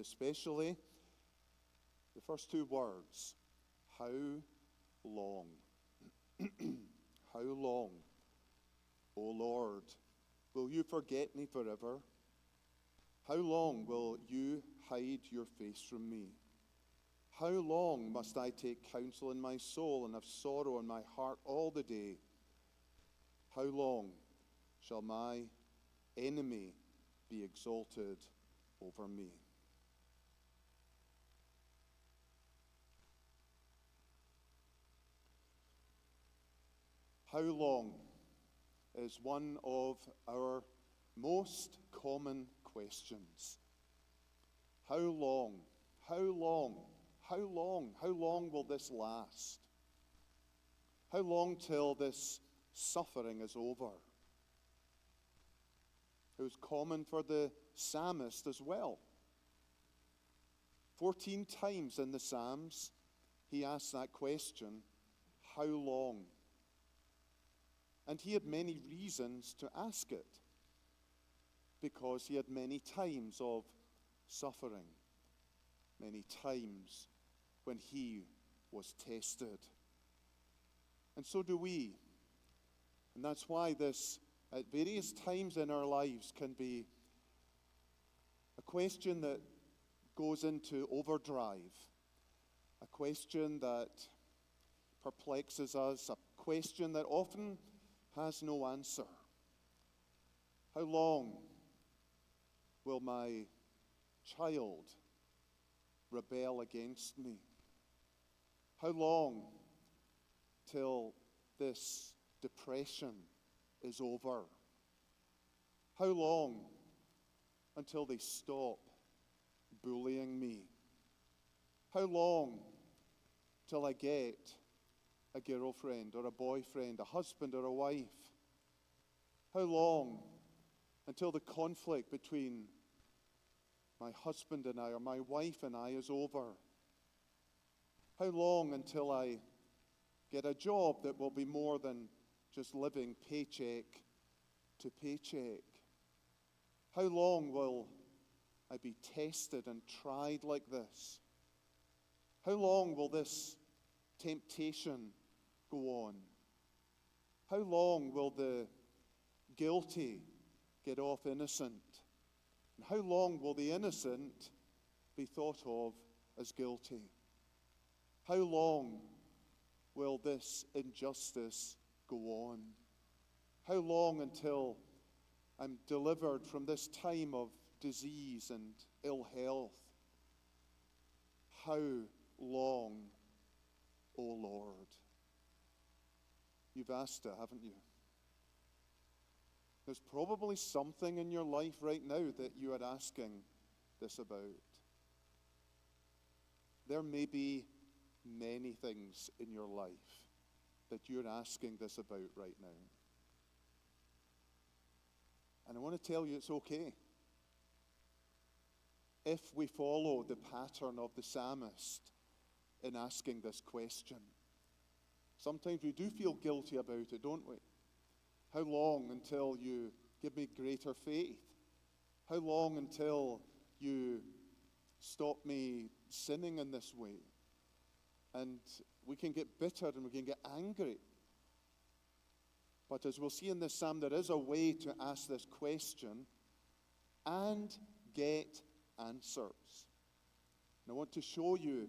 especially the first two words, how long? How long, O Lord, will you forget me forever? How long will you hide your face from me? How long must I take counsel in my soul and have sorrow in my heart all the day? How long shall my enemy be exalted over me? How long is one of our most common questions. How long? How long? How long? How long will this last? How long till this suffering is over? It was common for the psalmist as well. 14 times in the Psalms, he asked that question, how long? And he had many reasons to ask it, because he had many times of suffering, many times when he was tested. And so do we. And that's why this, at various times in our lives, can be a question that goes into overdrive, a question that perplexes us, a question that often has no answer. How long will my child rebel against me? How long till this depression is over? How long until they stop bullying me? How long till I get a girlfriend or a boyfriend, a husband or a wife? How long until the conflict between my husband and I, or my wife and I, is over? How long until I get a job that will be more than just living paycheck to paycheck? How long will I be tested and tried like this? How long will this temptation go on? How long will the guilty get off innocent? And how long will the innocent be thought of as guilty? How long will this injustice go on? How long until I'm delivered from this time of disease and ill health? How long, O Lord? You've asked it, haven't you? There's probably something in your life right now that you are asking this about. There may be many things in your life that you're asking this about right now. And I want to tell you it's okay. If we follow the pattern of the psalmist in asking this question. Sometimes we do feel guilty about it, don't we? How long until you give me greater faith? How long until you stop me sinning in this way? And we can get bitter and we can get angry. But as we'll see in this psalm, there is a way to ask this question and get answers. And I want to show you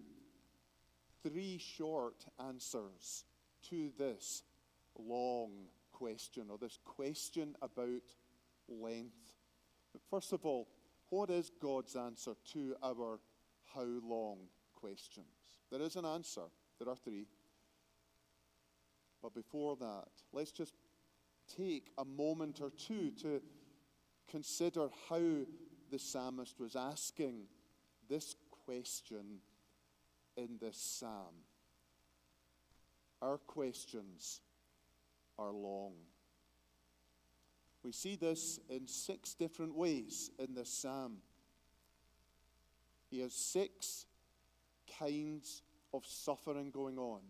3 short answers to this long question, or this question about length. But first of all, what is God's answer to our how long questions? There is an answer. There are 3. But before that, let's just take a moment or two to consider how the psalmist was asking this question in this psalm. Our questions are long. We see this in 6 different ways in this psalm. He has 6 kinds of suffering going on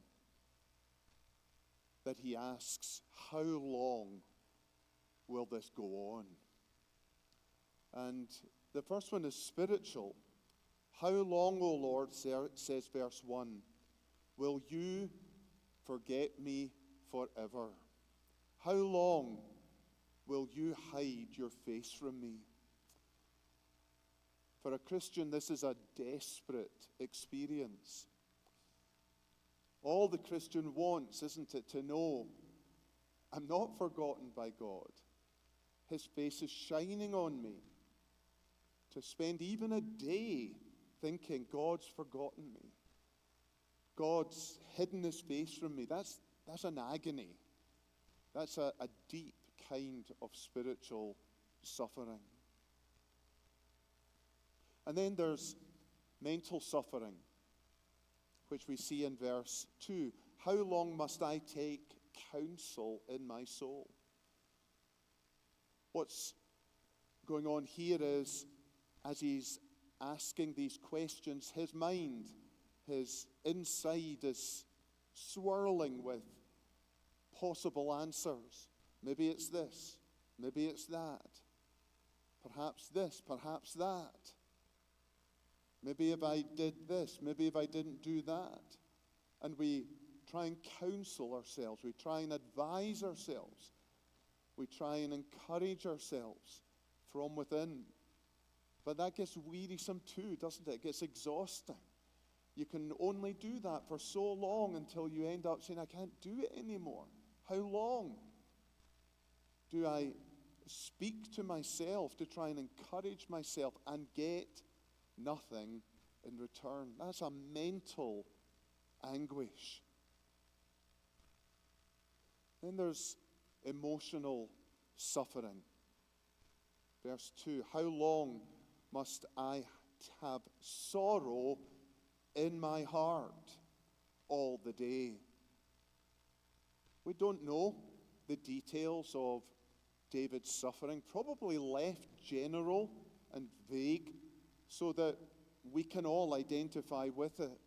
that he asks, how long will this go on? And the first one is spiritual. How long, O Lord, says verse 1, will you forget me forever? How long will you hide your face from me? For a Christian, this is a desperate experience. All the Christian wants, isn't it, to know, I'm not forgotten by God. His face is shining on me. To spend even a day thinking God's forgotten me, God's hidden his face from me, that's an agony. That's a deep kind of spiritual suffering. And then there's mental suffering, which we see in verse 2. How long must I take counsel in my soul? What's going on here is, as he's asking these questions, his mind, his inside is swirling with possible answers. Maybe it's this, maybe it's that. Perhaps this, perhaps that. Maybe if I did this, maybe if I didn't do that. And we try and counsel ourselves. We try and advise ourselves. We try and encourage ourselves from within. But that gets wearisome too, doesn't it? It gets exhausting. You can only do that for so long until you end up saying, I can't do it anymore. How long do I speak to myself to try and encourage myself and get nothing in return? That's a mental anguish. Then there's emotional suffering. Verse 2, how long must I have sorrow in my heart all the day? We don't know the details of David's suffering, probably left general and vague so that we can all identify with it.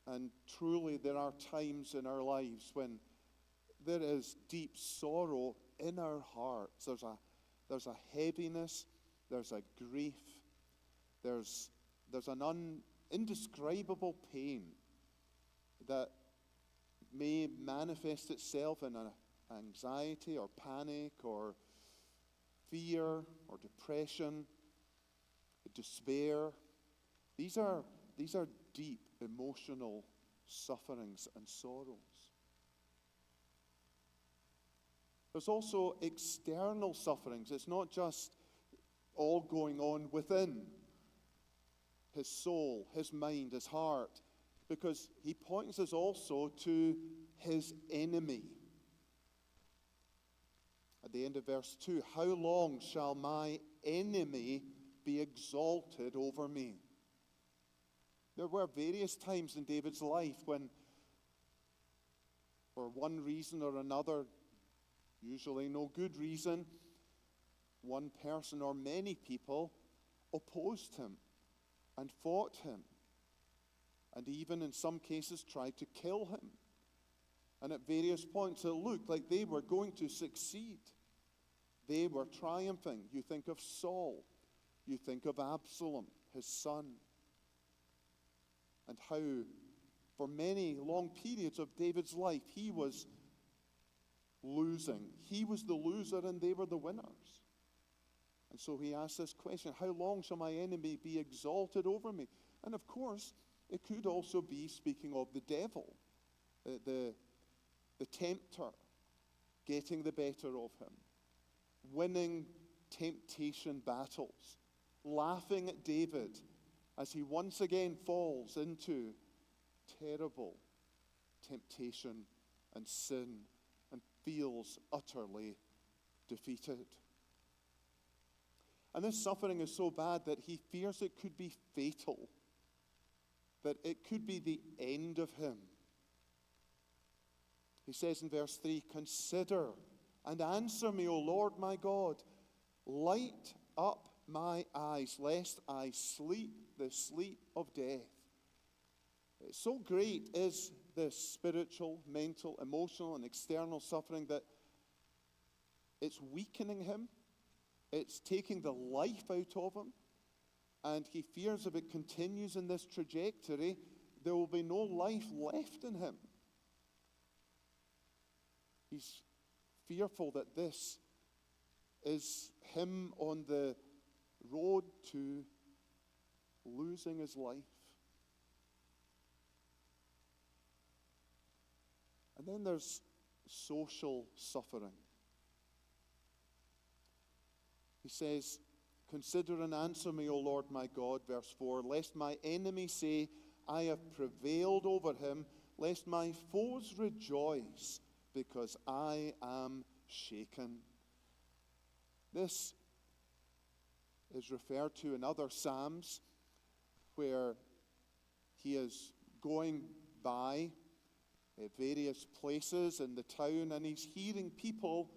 And truly there are times in our lives when there is deep sorrow in our hearts. There's a heaviness, there's a grief, there's an indescribable pain that may manifest itself in an anxiety or panic or fear or depression, despair. These are deep emotional sufferings and sorrows. There's also external sufferings. It's not just all going on within his soul, his mind, his heart, because he points us also to his enemy. At the end of verse 2, how long shall my enemy be exalted over me? There were various times in David's life when, for one reason or another, usually no good reason, one person or many people opposed him and fought him, and even in some cases tried to kill him. And at various points it looked like they were going to succeed. They were triumphing. You think of Saul. You think of Absalom, his son. And how, for many long periods of David's life, he was losing. He was the loser and they were the winners. And so he asked this question, how long shall my enemy be exalted over me? And of course, it could also be speaking of the devil, the tempter, getting the better of him, winning temptation battles, laughing at David as he once again falls into terrible temptation and sin and feels utterly defeated. And this suffering is so bad that he fears it could be fatal, that it could be the end of him. He says in verse 3, consider and answer me, O Lord my God. Light up my eyes, lest I sleep the sleep of death. So great is this spiritual, mental, emotional, and external suffering that it's weakening him. It's taking the life out of him. And he fears if it continues in this trajectory, there will be no life left in him. He's fearful that this is him on the road to losing his life. And then there's social suffering. He says, "Consider and answer me, O Lord my God," verse 4, "lest my enemy say, I have prevailed over him, lest my foes rejoice, because I am shaken." This is referred to in other Psalms where he is going by various places in the town and he's hearing people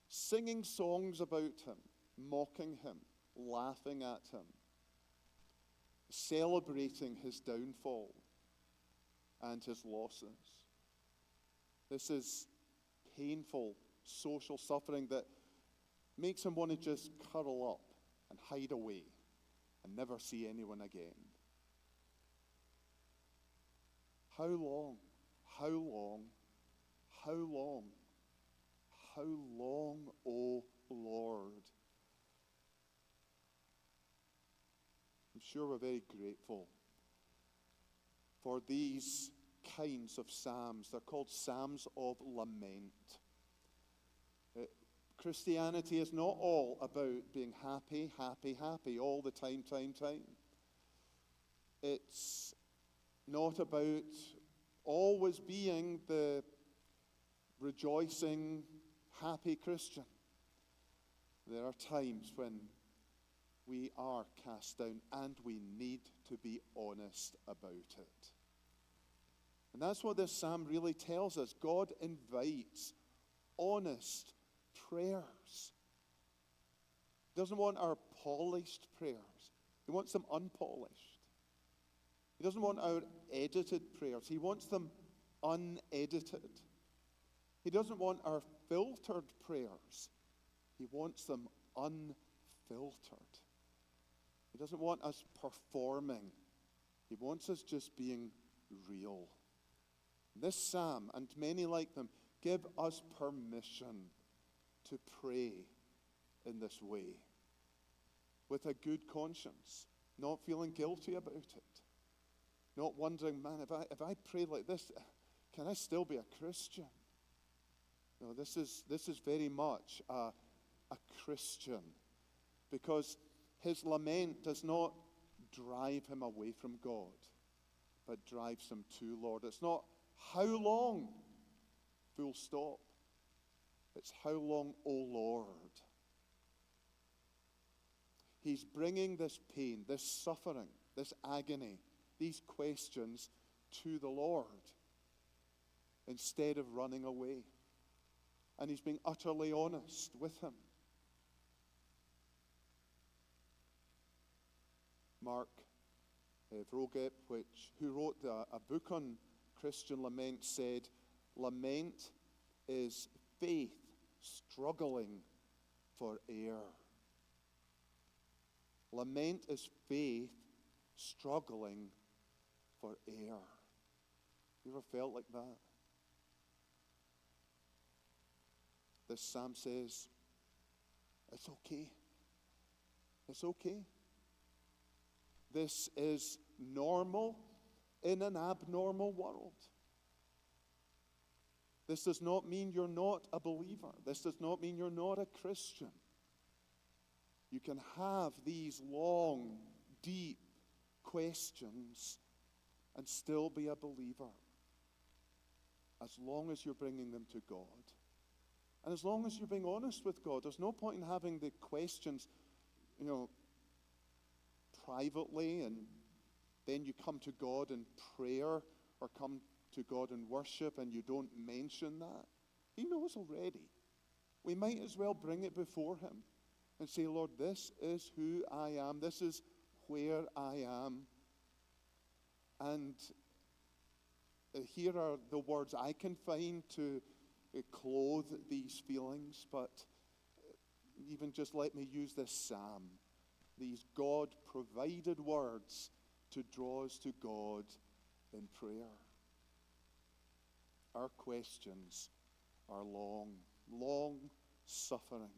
singing songs about him, mocking him, laughing at him, celebrating his downfall and his losses. This is painful social suffering that makes him want to just curl up and hide away and never see anyone again. How long? How long? How long? How long, O Lord? I'm sure we're very grateful for these kinds of psalms. They're called Psalms of Lament. Christianity is not all about being happy, happy, happy all the time. It's not about always being the rejoicing, happy Christian. There are times when we are cast down and we need to be honest about it. And that's what this psalm really tells us. God invites honest prayers. He doesn't want our polished prayers. He wants them unpolished. He doesn't want our edited prayers. He wants them unedited. He doesn't want our filtered prayers. He wants them unfiltered. He doesn't want us performing. He wants us just being real. This psalm, and many like them, give us permission to pray in this way with a good conscience, not feeling guilty about it, not wondering, man, if I pray like this, can I still be a Christian? No, this is very much a Christian, because his lament does not drive him away from God, but drives him to Lord. It's not how long, full stop. It's how long, O Lord. He's bringing this pain, this suffering, this agony, these questions to the Lord instead of running away. And he's being utterly honest with him. Mark Vroegop, who wrote a book on Christian lament, said, lament is faith struggling for air. Lament is faith struggling for air. You ever felt like that? This psalm says, it's okay. It's okay. This is normal in an abnormal world. This does not mean you're not a believer. This does not mean you're not a Christian. You can have these long, deep questions and still be a believer, as long as you're bringing them to God. And as long as you're being honest with God. There's no point in having the questions, privately, and then you come to God in prayer or come to God in worship and you don't mention that. He knows already. We might as well bring it before him and say, Lord, this is who I am. This is where I am. And here are the words I can find to clothe these feelings, but even just let me use this psalm. these God-provided words to draw us to God in prayer. Our questions are long. Long suffering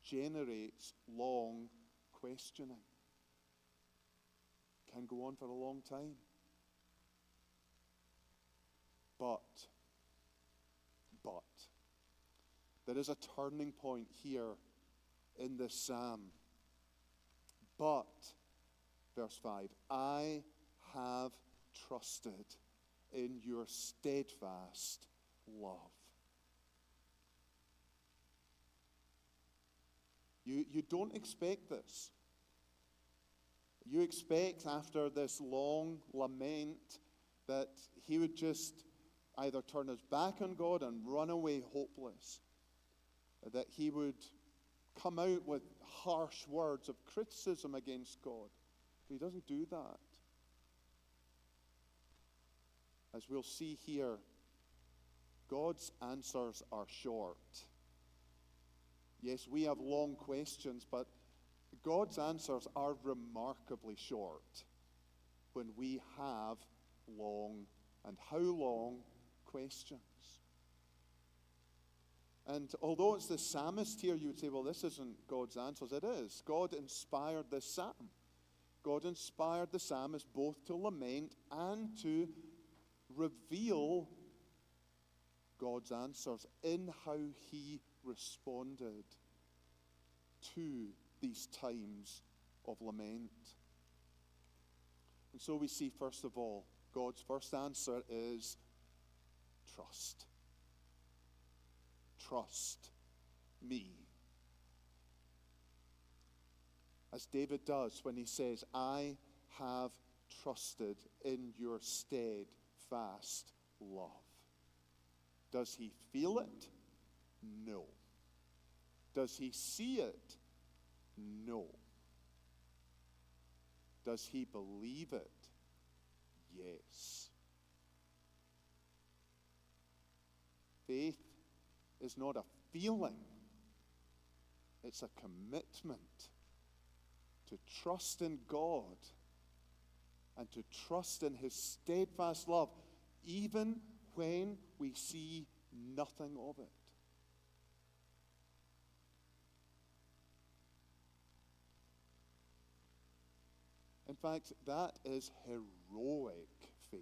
generates long questioning. Can go on for a long time. But, there is a turning point here in this psalm. But, verse 5, I have trusted in your steadfast love. You don't expect this. You expect after this long lament that he would just either turn his back on God and run away hopeless, that he would come out with harsh words of criticism against God. But he doesn't do that. As we'll see here, God's answers are short. Yes, we have long questions, but God's answers are remarkably short when we have long, and how long, questions. And although it's the psalmist here, you would say, well, this isn't God's answers. It is. God inspired this psalm. God inspired the psalmist both to lament and to reveal God's answers in how he responded to these times of lament. And so we see, first of all, God's first answer is trust. Trust me. As David does when he says, I have trusted in your steadfast love. Does he feel it? No. Does he see it? No. Does he believe it? Yes. Faith is not a feeling. It's a commitment to trust in God and to trust in his steadfast love, even when we see nothing of it. In fact, that is heroic faith.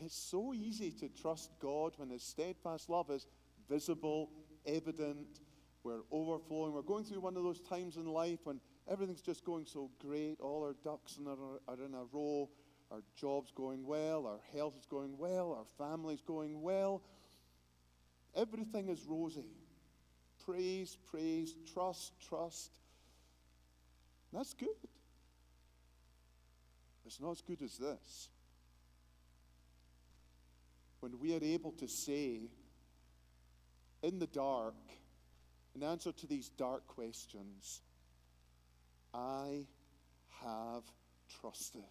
It's so easy to trust God when his steadfast love is visible, evident, we're overflowing. We're going through one of those times in life when everything's just going so great, all our ducks are in a row, our job's going well, our health is going well, our family's going well. Everything is rosy. Praise, praise, trust, trust. That's good. It's not as good as this. When we are able to say, in the dark, in answer to these dark questions, I have trusted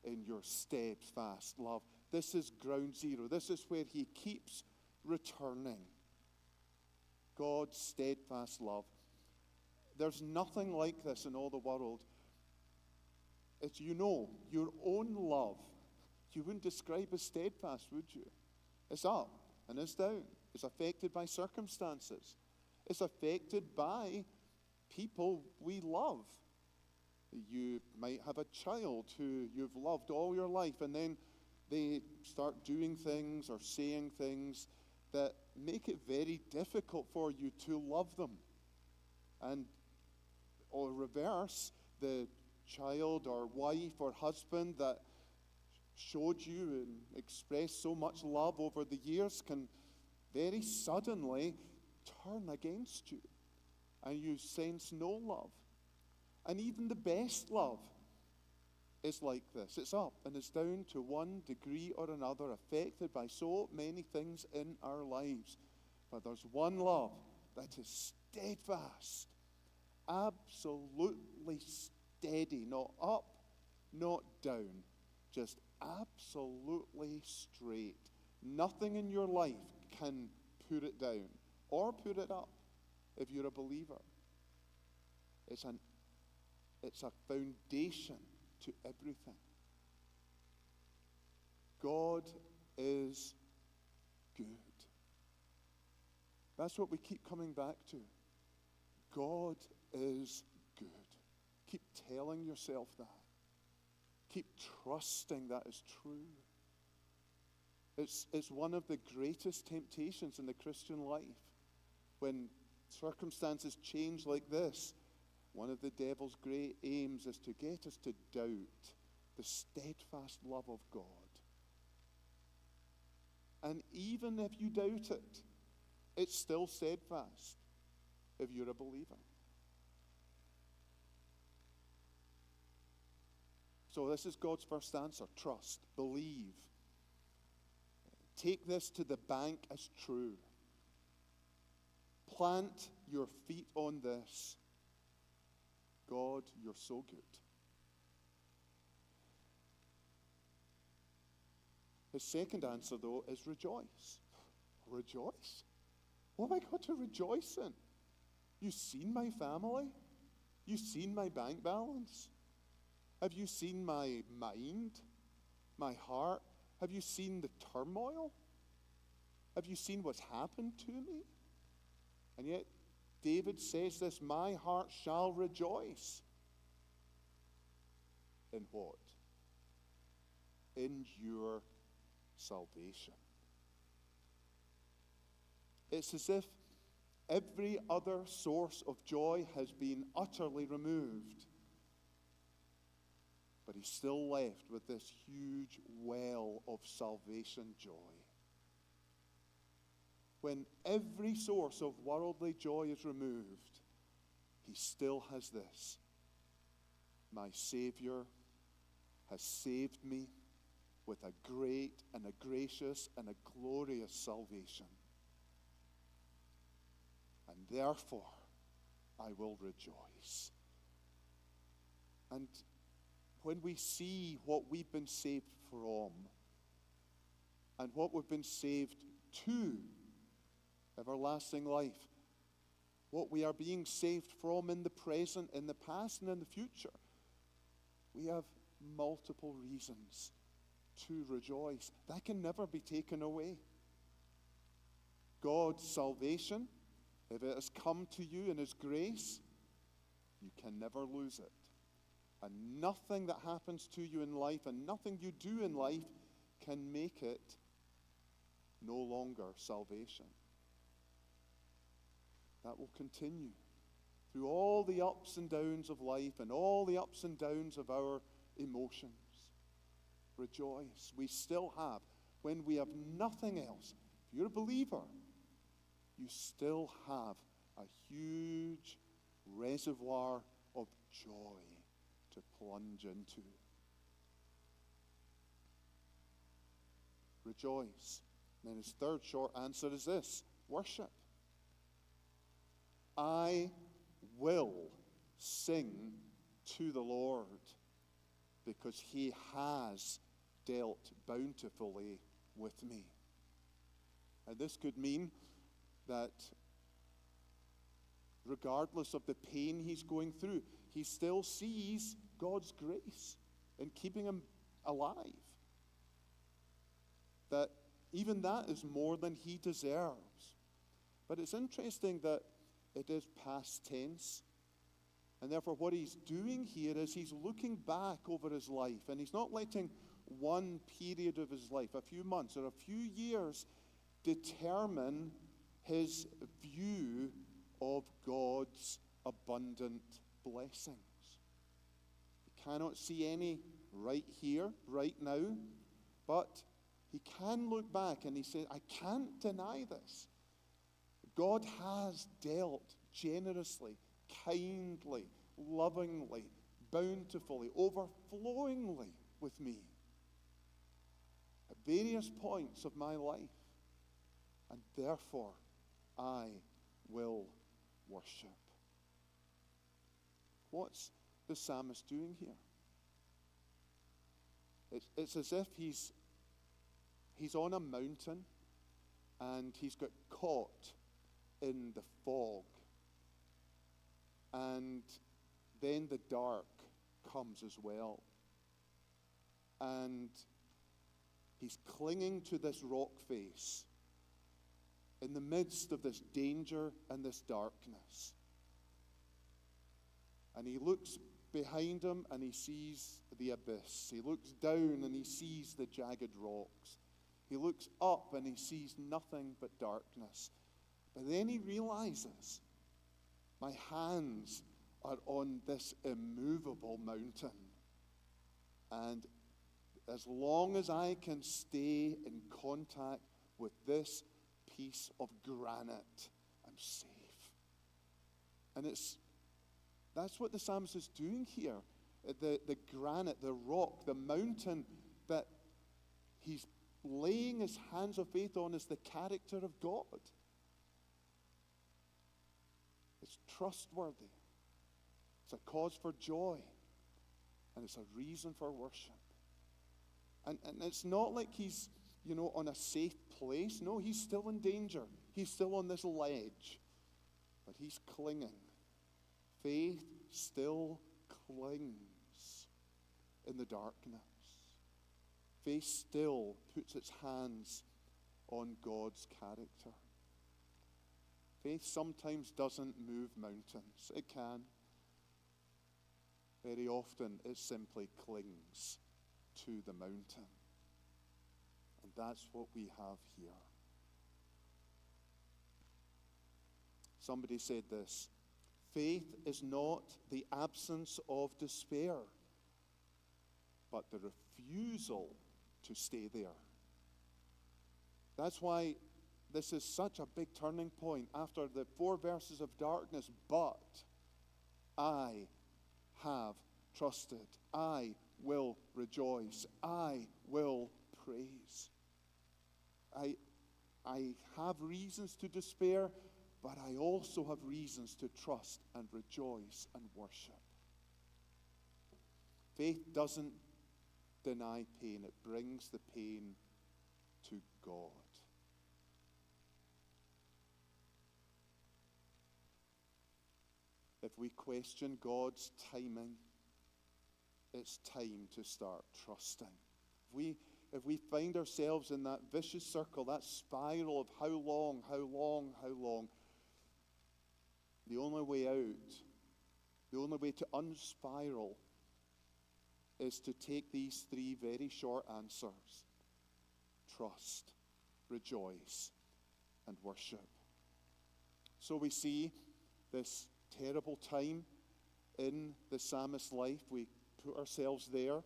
in your steadfast love. This is ground zero. This is where he keeps returning. God's steadfast love. There's nothing like this in all the world. It's, your own love, you wouldn't describe as steadfast, would you? It's up and it's down. It's affected by circumstances. It's affected by people we love. You might have a child who you've loved all your life, and then they start doing things or saying things that make it very difficult for you to love them. And, or reverse, the child or wife or husband that showed you and expressed so much love over the years can very suddenly turn against you, and you sense no love. And even the best love is like this. It's up and it's down to one degree or another, affected by so many things in our lives. But there's one love that is steadfast, absolutely steady, not up, not down, just absolutely straight. Nothing in your life can put it down or put it up if you're a believer. It's a foundation to everything. God is good. That's what we keep coming back to. God is good. Keep telling yourself that. Keep trusting that is true. It's one of the greatest temptations in the Christian life. When circumstances change like this, one of the devil's great aims is to get us to doubt the steadfast love of God. And even if you doubt it, it's still steadfast if you're a believer. So this is God's first answer. Trust, believe. Take this to the bank as true. Plant your feet on this. God, you're so good. His second answer, though, is rejoice. Rejoice? What have I got to rejoice in? You've seen my family? You've seen my bank balance? Have you seen my mind, my heart? Have you seen the turmoil? Have you seen what's happened to me? And yet, David says this, my heart shall rejoice. In what? In your salvation. It's as if every other source of joy has been utterly removed. But he's still left with this huge well of salvation joy. When every source of worldly joy is removed, he still has this. My Savior has saved me with a great and a gracious and a glorious salvation. And therefore, I will rejoice. And when we see what we've been saved from and what we've been saved to, everlasting life, what we are being saved from in the present, in the past, and in the future, we have multiple reasons to rejoice. That can never be taken away. God's salvation, if it has come to you in his grace, you can never lose it. And nothing that happens to you in life and nothing you do in life can make it no longer salvation. That will continue through all the ups and downs of life and all the ups and downs of our emotions. Rejoice. We still have, when we have nothing else, if you're a believer, you still have a huge reservoir of joy to plunge into. Rejoice. And then his third short answer is this: worship. I will sing to the Lord because he has dealt bountifully with me. And this could mean that regardless of the pain he's going through, he still sees God's grace in keeping him alive. That even that is more than he deserves. But it's interesting that it is past tense. And therefore what he's doing here is he's looking back over his life, and he's not letting one period of his life, a few months or a few years, determine his view of God's abundant blessings. He cannot see any right here, right now, but he can look back and he says, I can't deny this. God has dealt generously, kindly, lovingly, bountifully, overflowingly with me at various points of my life. And therefore, I will worship. What's the psalmist doing here? It's as if he's on a mountain and he's got caught in the fog. And then the dark comes as well. And he's clinging to this rock face in the midst of this danger and this darkness. And he looks behind him and he sees the abyss. He looks down and he sees the jagged rocks. He looks up and he sees nothing but darkness. But then he realizes, my hands are on this immovable mountain. And as long as I can stay in contact with this piece of granite, I'm safe. And that's what the psalmist is doing here. The granite, the rock, the mountain that he's laying his hands of faith on is the character of God. It's trustworthy. It's a cause for joy. And it's a reason for worship. And it's not like he's, on a safe place. No, he's still in danger. He's still on this ledge. But he's clinging. Faith still clings in the darkness. Faith still puts its hands on God's character. Faith sometimes doesn't move mountains. It can. Very often it simply clings to the mountain. And that's what we have here. Somebody said this: faith is not the absence of despair, but the refusal to stay there. That's why this is such a big turning point after the 4 verses of darkness. But I have trusted. I will rejoice. I will praise. I have reasons to despair, but I also have reasons to trust and rejoice and worship. Faith doesn't deny pain. It brings the pain to God. If we question God's timing, it's time to start trusting. If we find ourselves in that vicious circle, that spiral of how long, the only way out, the only way to unspiral is to take these 3 very short answers: trust, rejoice, and worship. So we see this terrible time in the psalmist's life. We put ourselves there.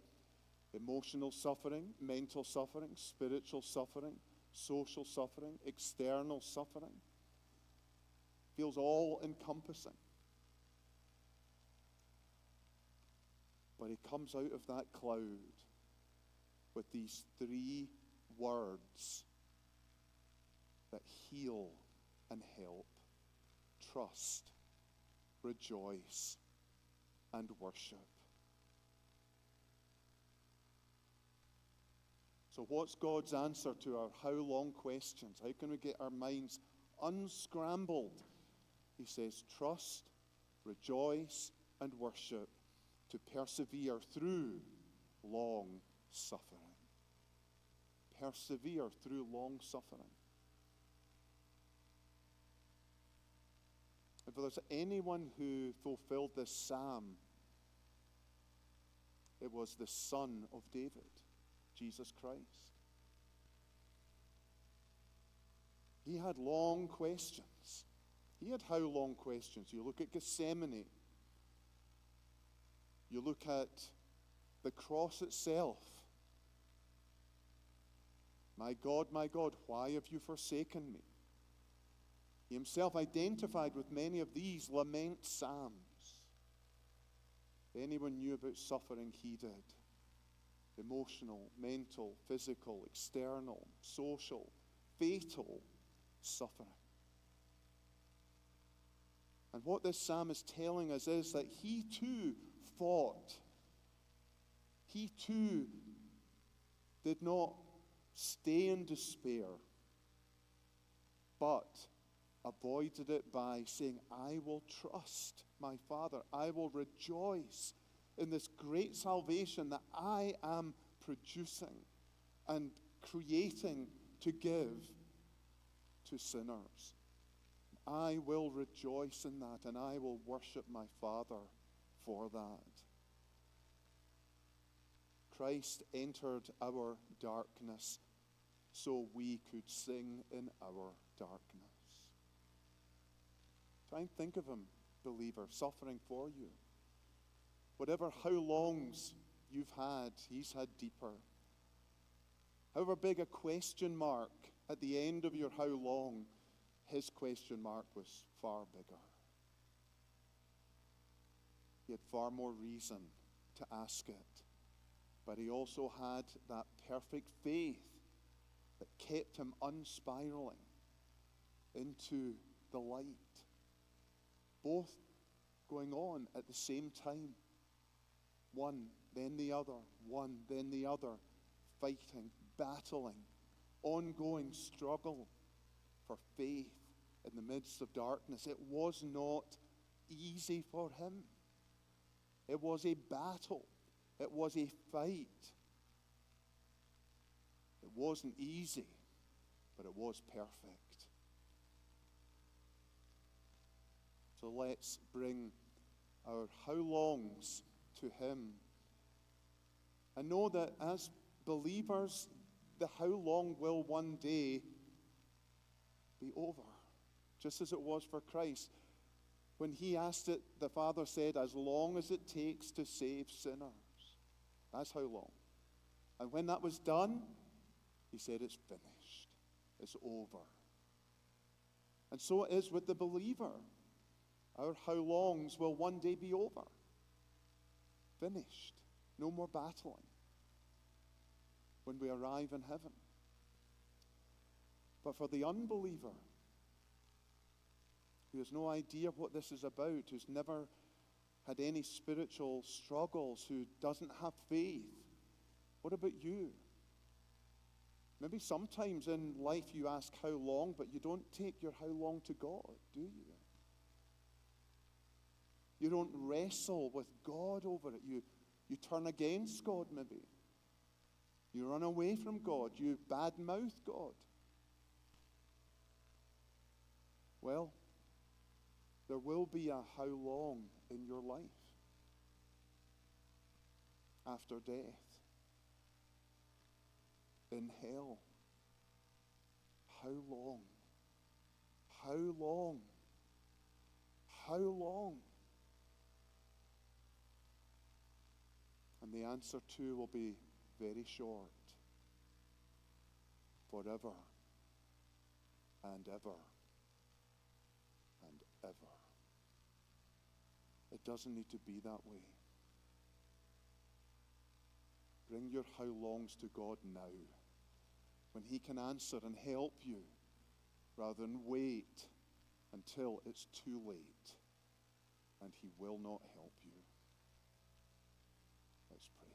Emotional suffering, mental suffering, spiritual suffering, social suffering, external suffering. Feels all encompassing. But he comes out of that cloud with these 3 words that heal and help: trust, rejoice, and worship. So what's God's answer to our how long questions? How can we get our minds unscrambled? He says, trust, rejoice, and worship, to persevere through long suffering. Persevere through long suffering. If there's anyone who fulfilled this psalm, it was the Son of David, Jesus Christ. He had long questions. He had how long questions? You look at Gethsemane. You look at the cross itself. My God, why have you forsaken me? He himself identified with many of these lament psalms. If anyone knew about suffering, he did. Emotional, mental, physical, external, social, fatal suffering. And what this psalm is telling us is that he too fought. He too did not stay in despair, but avoided it by saying, I will trust my Father. I will rejoice in this great salvation that I am producing and creating to give to sinners. I will rejoice in that, and I will worship my Father for that. Christ entered our darkness so we could sing in our darkness. Try and think of him, believer, suffering for you. Whatever how longs you've had, he's had deeper. However big a question mark at the end of your how long, his question mark was far bigger. He had far more reason to ask it. But he also had that perfect faith that kept him unspiraling into the light. Both going on at the same time. One, then the other. One, then the other. Fighting, battling, ongoing struggle for faith in the midst of darkness. It was not easy for him. It was a battle. It was a fight. It wasn't easy, but it was perfect. So let's bring our how longs to him. And know that as believers, the how long will one day be over. Just as it was for Christ. When he asked it, the Father said, as long as it takes to save sinners. That's how long. And when that was done, he said, it's finished. It's over. And so it is with the believer. Our how longs will one day be over. Finished. No more battling. When we arrive in heaven. But for the unbeliever, who has no idea what this is about, who's never had any spiritual struggles, who doesn't have faith, what about you? Maybe sometimes in life you ask how long, but you don't take your how long to God, do you? You don't wrestle with God over it. You turn against God maybe. You run away from God. You badmouth God. Well, there will be a how long in your life after death, in hell. How long? How long? How long? And the answer too will be very short. Forever and ever and ever. It doesn't need to be that way. Bring your how longs to God now, when he can answer and help you, rather than wait until it's too late and he will not help you. Let's pray.